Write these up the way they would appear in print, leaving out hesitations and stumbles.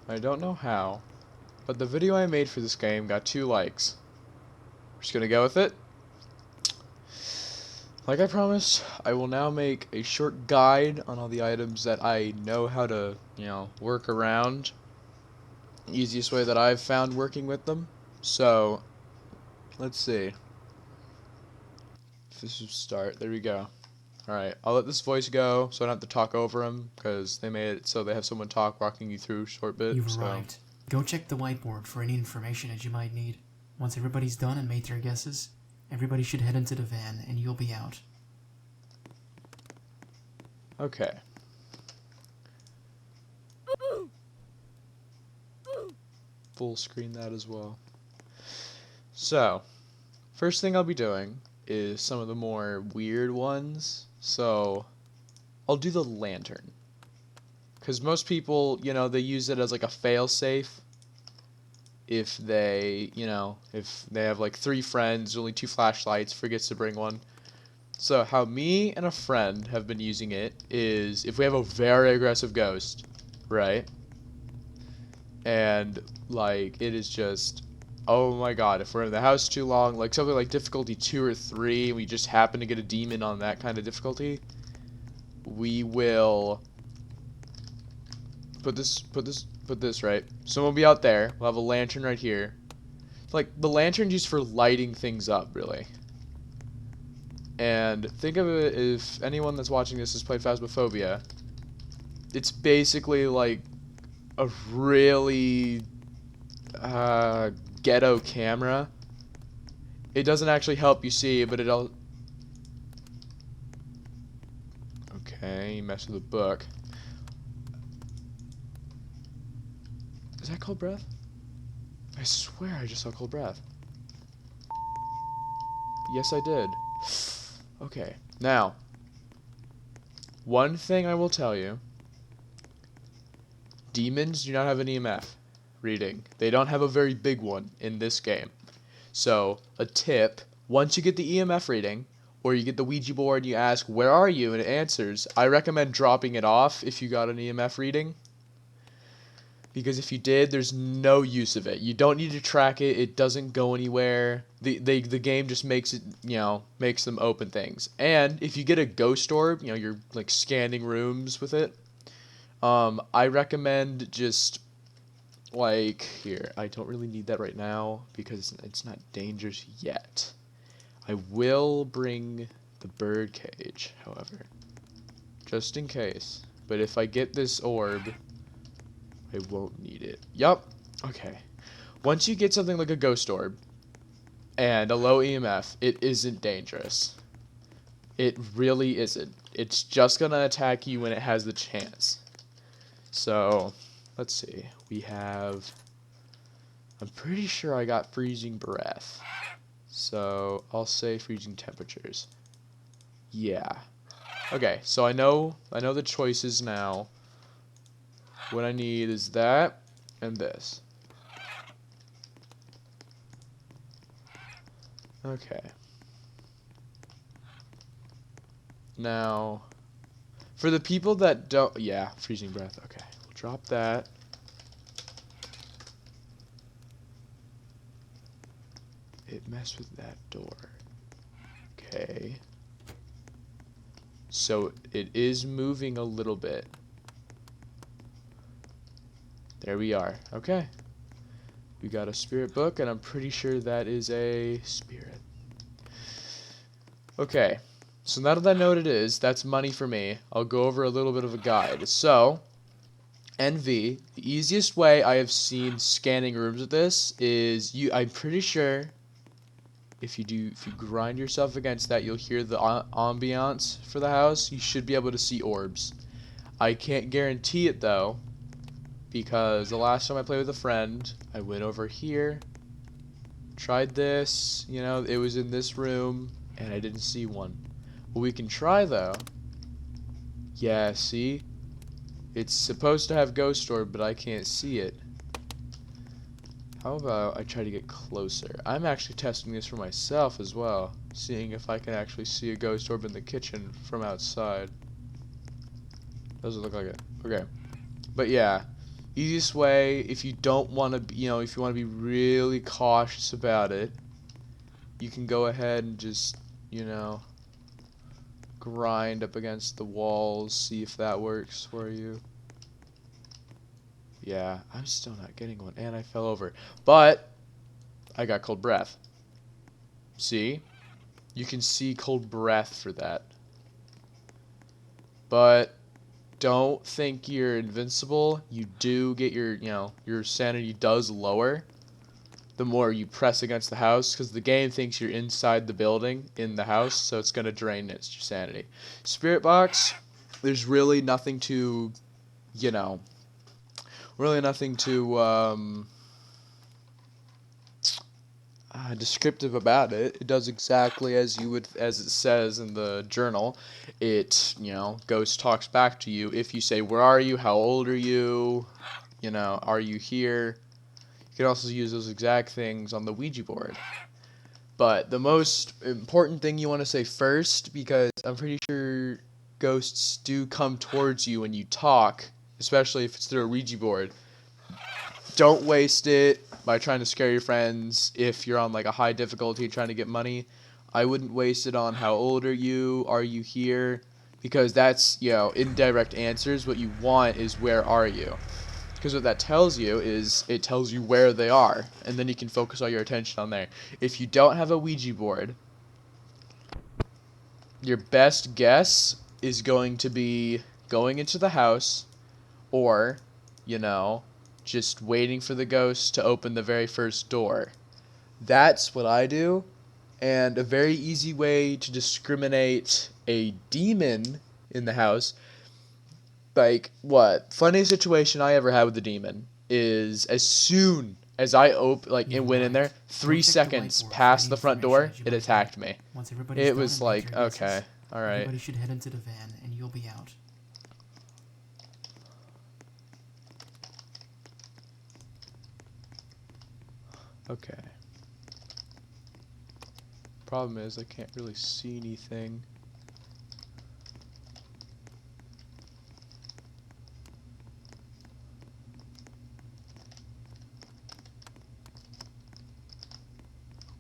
I don't know how, but the video I made for this game got 2 likes. We're just gonna go with it. Like I promised, I will now make a short guide on all the items that I know how to, work around. Easiest way that I've found working with them. So, let's see. If this would start, there we go. Alright, I'll let this voice go so I don't have to talk over him, because they made it so they have someone talk walking you through a short bit. You've so. arrived. Go check the whiteboard for any information that you might need. Once everybody's done and made their guesses, everybody should head into the van and you'll be out. Okay. Full screen that as well. So, first thing I'll be doing is some of the more weird ones. So, I'll do the lantern. Because most people, they use it as like a fail-safe. If they, if they have like 3 friends, only 2 flashlights, forgets to bring one. So how me and a friend have been using it is if we have a very aggressive ghost, right? And like it is just, oh my god, if we're in the house too long, like something like difficulty 2 or 3, and we just happen to get a demon on that kind of difficulty, we will put this right. Someone will be out there. We'll have a lantern right here. Like the lantern's used for lighting things up, really. And think of it, if anyone that's watching this has played Phasmophobia, it's basically like a really ghetto camera. It doesn't actually help you see, but it'll... Okay, you mess with the book. Is that cold breath? I swear I just saw cold breath. Yes, I did. Okay, now, one thing I will tell you, demons do not have an EMF reading. They don't have a very big one in this game. So, a tip, once you get the EMF reading, or you get the Ouija board and you ask, where are you, and it answers, I recommend dropping it off if you got an EMF reading. Because if you did, there's no use of it. You don't need to track it. It doesn't go anywhere. The game just makes it, makes them open things. And if you get a ghost orb, you're like scanning rooms with it. I recommend just like here. I don't really need that right now because it's not dangerous yet. I will bring the bird cage, however, just in case. But if I get this orb, I won't need it. Yup. Okay. Once you get something like a ghost orb and a low EMF, it isn't dangerous. It really isn't. It's just gonna attack you when it has the chance. So, let's see. We have... I'm pretty sure I got freezing breath. So, I'll say freezing temperatures. Yeah. Okay, so I know the choices now. What I need is that and this. Okay. Now, for the people that don't... Yeah, freezing breath. Okay, we'll drop that. It messed with that door. Okay. So, it is moving a little bit. There we are. Okay. We got a spirit book, and I'm pretty sure that is a spirit. Okay. So now that I know what it is, that's money for me. I'll go over a little bit of a guide. So, NV, the easiest way I have seen scanning rooms with this is I'm pretty sure if you grind yourself against that, you'll hear the ambiance for the house. You should be able to see orbs. I can't guarantee it though, because the last time I played with a friend, I went over here, tried this, it was in this room, and I didn't see one. What we can try though, yeah, see? It's supposed to have ghost orb, but I can't see it. How about I try to get closer? I'm actually testing this for myself as well, seeing if I can actually see a ghost orb in the kitchen from outside. Doesn't look like it. Okay. But yeah, Easiest way, if you don't want to, if you want to be really cautious about it, you can go ahead and just, grind up against the walls, see if that works for you. Yeah, I'm still not getting one, and I fell over. But I got cold breath. See? You can see cold breath for that. But don't think you're invincible. You do get your sanity does lower the more you press against the house, because the game thinks you're inside the building in the house, so it's going to drain its sanity. Spirit box, there's really nothing to, really nothing to descriptive about it. It does exactly as it says in the journal. It, Ghost talks back to you. If you say, "Where are you? How old are you? Are you here?" You can also use those exact things on the Ouija board. But the most important thing you want to say first, because I'm pretty sure ghosts do come towards you when you talk, especially if it's through a Ouija board. Don't waste it by trying to scare your friends. If you're on like a high difficulty trying to get money, I wouldn't waste it on "How old are you? Are you here?" Because that's, indirect answers. What you want is "Where are you?" Because what that tells you is it tells you where they are, and then you can focus all your attention on there. If you don't have a Ouija board, your best guess is going to be going into the house, or, just waiting for the ghost to open the very first door. That's what I do, and a very easy way to discriminate a demon in the house. Like, what? Funniest situation I ever had with the demon is as soon as I it went in there, Go 3 seconds check the whiteboard for past any the front information door, that you it might need. attacked me. Once everybody's It done was and made like, their guesses, okay, alright. everybody should head into the van and you'll be out. Okay. Problem is, I can't really see anything.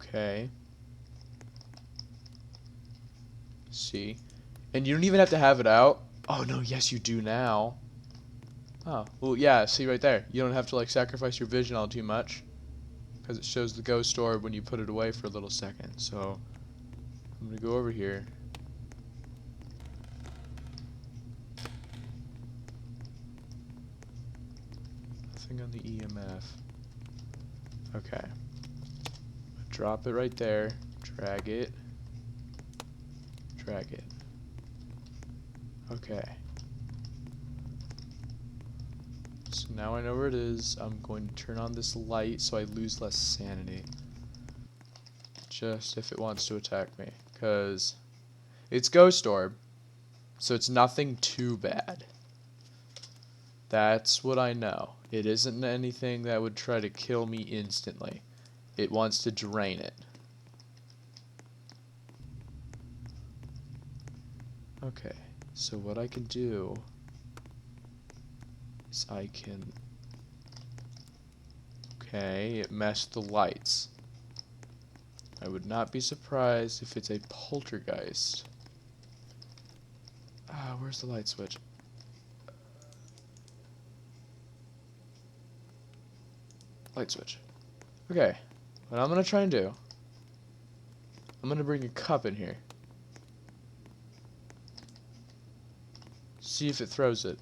Okay. See? And you don't even have to have it out. Oh, no, yes, you do now. Oh, well, yeah, see right there. You don't have to, sacrifice your vision all too much, because it shows the ghost orb when you put it away for a little second. So, I'm going to go over here. Nothing on the EMF. Okay. Drop it right there. Drag it. Drag it. Okay. So now I know where it is. I'm going to turn on this light so I lose less sanity. Just if it wants to attack me. Because it's Ghost Orb. So it's nothing too bad. That's what I know. It isn't anything that would try to kill me instantly. It wants to drain it. Okay, so what I can do is I can... Okay, it messed the lights. I would not be surprised if it's a poltergeist. Ah, where's the light switch? Light switch. Okay, what I'm gonna try and do, I'm gonna bring a cup in here. See if it throws it.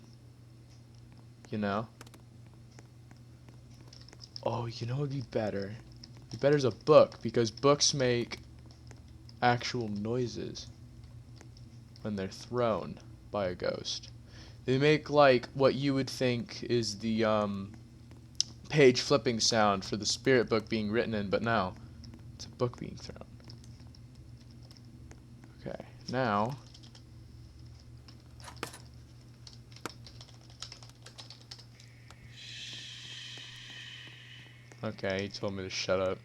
Oh, what would be better? Be better as a book, because books make actual noises when they're thrown by a ghost. They make what you would think is the page flipping sound for the spirit book being written in, but no, it's a book being thrown. Okay, now okay, he told me to shut up.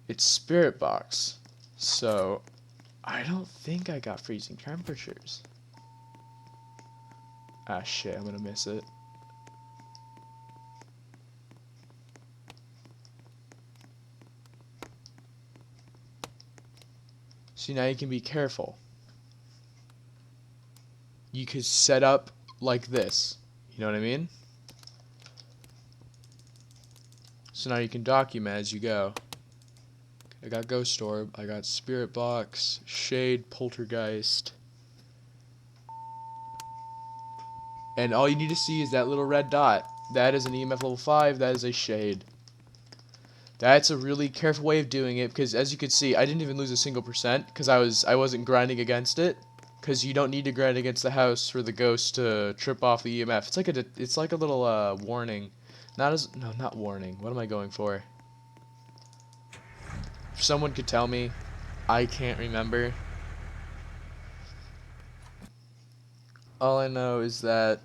It's spirit box, so I don't think I got freezing temperatures. Ah, shit, I'm gonna miss it. See, now you can be careful. You could set up like this. You know what I mean? So now you can document as you go. I got Ghost Orb, I got Spirit Box, Shade, Poltergeist. And all you need to see is that little red dot. That is an EMF level 5, that is a Shade. That's a really careful way of doing it, because as you can see, I didn't even lose a single percent, because I wasn't grinding against it. Because you don't need to grind against the house for the ghost to trip off the EMF. It's like a little warning. Not warning. What am I going for? If someone could tell me, I can't remember. All I know is that,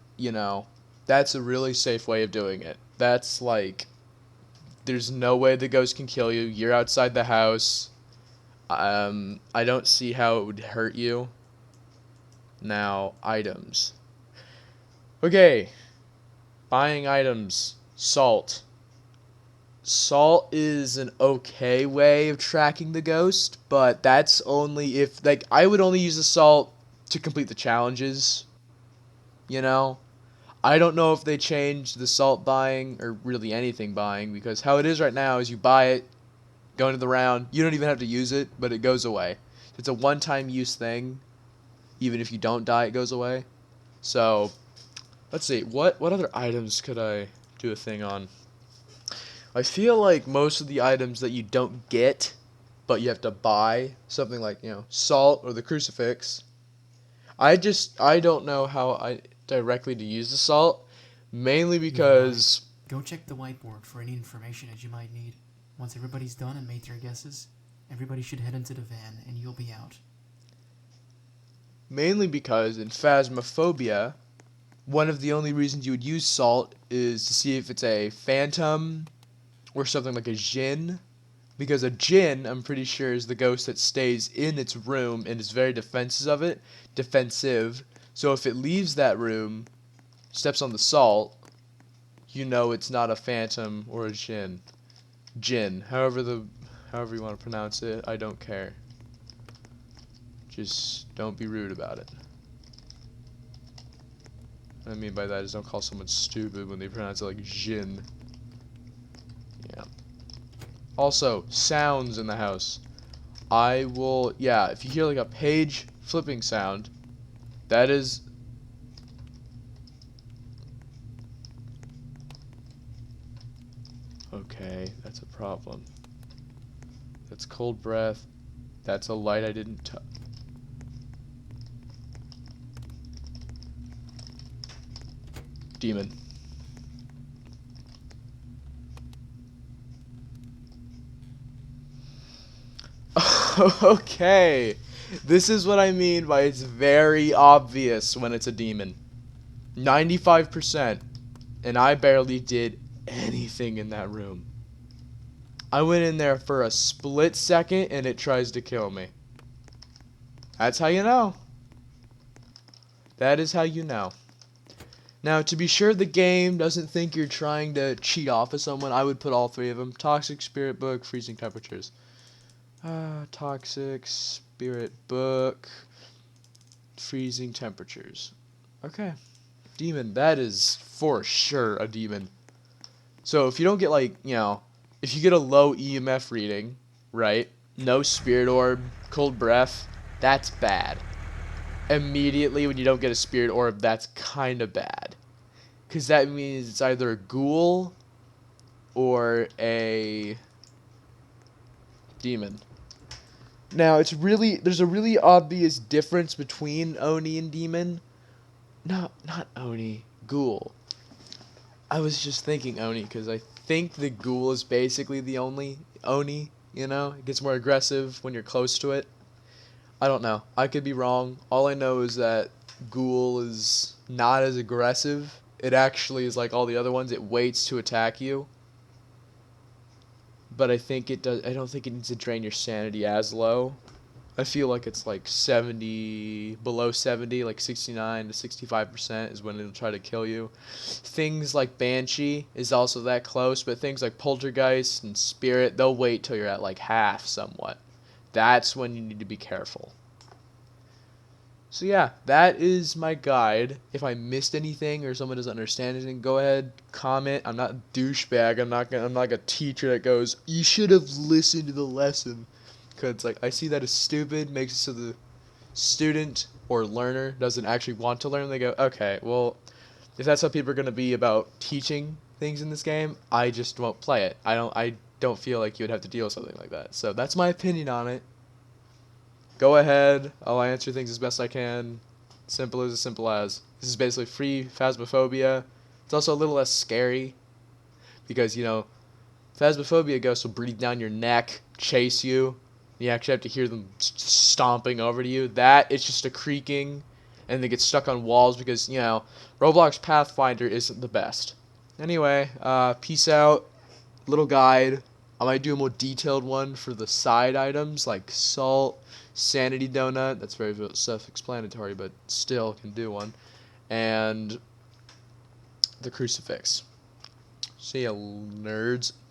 that's a really safe way of doing it. That's like, there's no way the ghost can kill you. You're outside the house. I don't see how it would hurt you. Now, items. Okay. Buying items. Salt. Salt is an okay way of tracking the ghost, but that's only if, like, I would only use the salt to complete the challenges, I don't know if they changed the salt buying, or really anything buying, because how it is right now is you buy it, go into the round, you don't even have to use it, but it goes away. It's a one-time use thing. Even if you don't die, it goes away. So, let's see, what other items could I do a thing on? I feel like most of the items that you don't get, but you have to buy, something like, salt or the crucifix. I don't know how I directly to use the salt, mainly because... Go check the whiteboard for any information that you might need. Once everybody's done and made their guesses, everybody should head into the van and you'll be out. Mainly because in Phasmophobia, one of the only reasons you would use salt is to see if it's a phantom or something like a djinn. Because a djinn, I'm pretty sure, is the ghost that stays in its room and is very defensive. So if it leaves that room, steps on the salt, it's not a phantom or a djinn. Djinn, however you want to pronounce it, I don't care. Just don't be rude about it. What I mean by that is don't call someone stupid when they pronounce it like Jin. Yeah. Also, sounds in the house. If you hear like a page flipping sound, that is... Okay, that's a problem. That's cold breath. That's a light I didn't touch. Demon. Okay. This is what I mean by it's very obvious when it's a demon. 95%. And I barely did anything in that room. I went in there for a split second and it tries to kill me. That's how you know. That is how you know. Now, to be sure the game doesn't think you're trying to cheat off of someone, I would put all three of them. Toxic, Spirit Book, Freezing Temperatures. Toxic, Spirit Book, Freezing Temperatures. Okay. Demon, that is for sure a demon. So if you don't get if you get a low EMF reading, right? No Spirit Orb, Cold Breath, that's bad. Immediately when you don't get a Spirit Orb, that's kind of bad. Because that means it's either a ghoul or a demon. Now, there's a really obvious difference between Oni and demon. No, not Oni, ghoul. I was just thinking Oni because I think the ghoul is basically the only Oni, It gets more aggressive when you're close to it. I don't know. I could be wrong. All I know is that ghoul is not as aggressive. It actually is like all the other ones. It waits to attack you. But I don't think it needs to drain your sanity as low. I feel like it's like 70, below 70, like 69 to 65% is when it'll try to kill you. Things like Banshee is also that close, but things like Poltergeist and Spirit, they'll wait till you're at like half somewhat. That's when you need to be careful. So yeah, that is my guide. If I missed anything or someone doesn't understand anything, go ahead, comment. I'm not a douchebag. I'm not like a teacher that goes, "You should have listened to the lesson." Cuz like I see that as stupid, makes it so the student or learner doesn't actually want to learn. They go, "Okay, well, if that's how people are going to be about teaching things in this game, I just won't play it." I don't feel like you would have to deal with something like that. So that's my opinion on it. Go ahead. I'll answer things as best I can. Simple as simple as. This is basically free phasmophobia. It's also a little less scary because, phasmophobia ghosts will breathe down your neck, chase you. You actually have to hear them stomping over to you. That, it's just a creaking, and they get stuck on walls because, Roblox Pathfinder isn't the best. Anyway, peace out. Little guide. I might do a more detailed one for the side items like salt, sanity donut. That's very self-explanatory, but still can do one. And the crucifix. See ya, nerds.